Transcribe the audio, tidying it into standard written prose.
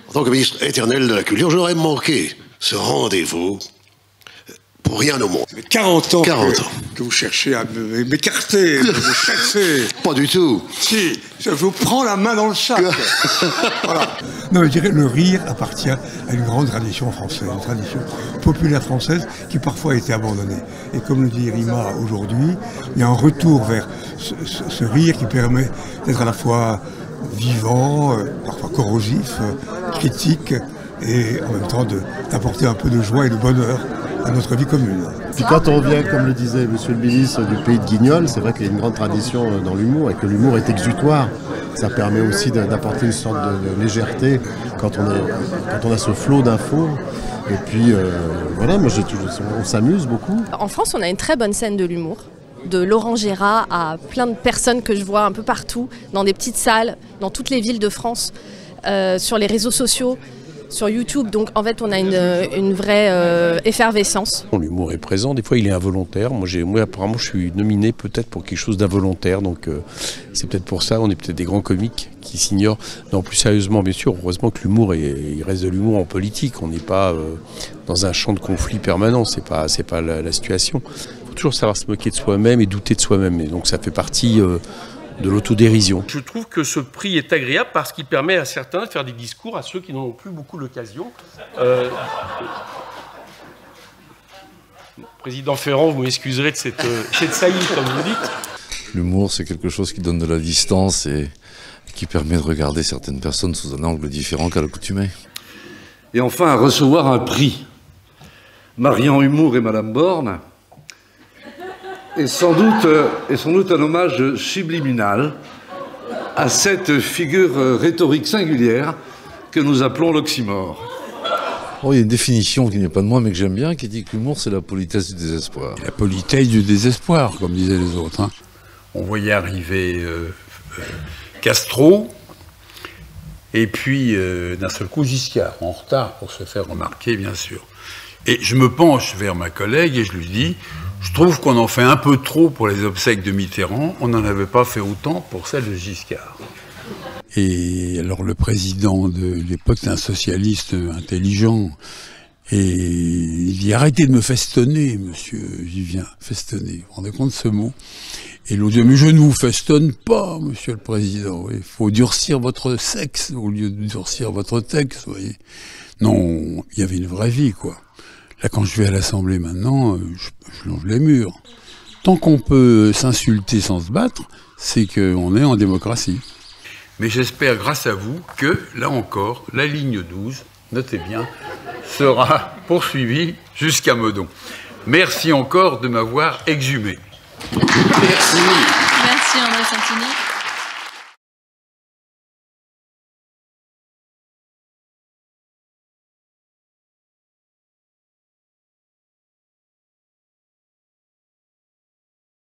En tant que ministre éternel de la Culture, j'aurais manqué ce rendez-vous pour rien au monde. 40 ans que vous cherchez à m'écarter, de me chasser. Pas du tout. Si, je vous prends la main dans le sac. Voilà. Non, je dirais le rire appartient à une grande tradition française, une tradition populaire française qui parfois a été abandonnée. Et comme le dit Rima aujourd'hui, il y a un retour vers ce rire qui permet d'être à la fois vivant, parfois corrosif, critique, et en même temps d'apporter un peu de joie et de bonheur à notre vie commune. Puis quand on vient, comme le disait Monsieur le ministre, du pays de Guignol, c'est vrai qu'il y a une grande tradition dans l'humour et que l'humour est exutoire. Ça permet aussi d'apporter une sorte de légèreté quand on a ce flot d'infos. Et puis voilà, moi on s'amuse beaucoup. En France, on a une très bonne scène de l'humour. De Laurent Gérard à plein de personnes que je vois un peu partout, dans des petites salles, dans toutes les villes de France, sur les réseaux sociaux, sur YouTube. Donc en fait, on a une vraie effervescence. L'humour est présent, des fois il est involontaire. Moi apparemment, je suis nominé peut-être pour quelque chose d'involontaire. Donc c'est peut-être pour ça, on est peut-être des grands comiques qui s'ignorent. Non, plus sérieusement, bien sûr, heureusement que l'humour, il reste de l'humour en politique. On n'est pas dans un champ de conflit permanent, c'est pas la situation. Il faut toujours savoir se moquer de soi-même et douter de soi-même. Et donc ça fait partie de l'autodérision. Je trouve que ce prix est agréable parce qu'il permet à certains de faire des discours à ceux qui n'en ont plus beaucoup l'occasion. Président Ferrand, vous m'excuserez de cette saillie, comme vous dites. L'humour, c'est quelque chose qui donne de la distance et qui permet de regarder certaines personnes sous un angle différent qu'à l'accoutumée. Et enfin, à recevoir un prix. Mariant Humour et Madame Borne est sans doute un hommage subliminal à cette figure rhétorique singulière que nous appelons l'oxymore. Oh, il y a une définition qui n'est pas de moi mais que j'aime bien, qui dit que l'humour c'est la politesse du désespoir. La politesse du désespoir, comme disaient les autres. Hein. On voyait arriver Castro, et puis d'un seul coup Giscard, en retard pour se faire remarquer bien sûr. Et je me penche vers ma collègue et je lui dis, je trouve qu'on en fait un peu trop pour les obsèques de Mitterrand, on n'en avait pas fait autant pour celles de Giscard. Et alors le président de l'époque, c'est un socialiste intelligent, et il dit « Arrêtez de me festonner, monsieur Vivien, festonner ». Vous vous rendez compte de ce mot? Et l'autre dit « Mais je ne vous festonne pas, monsieur le président, il faut durcir votre sexe au lieu de durcir votre texte, vous voyez ». Non, il y avait une vraie vie, quoi. Là, quand je vais à l'Assemblée maintenant, je longe les murs. Tant qu'on peut s'insulter sans se battre, c'est qu'on est en démocratie. Mais j'espère, grâce à vous, que, là encore, la ligne 12, notez bien, sera poursuivie jusqu'à Meudon. Merci encore de m'avoir exhumé. Merci André Santini.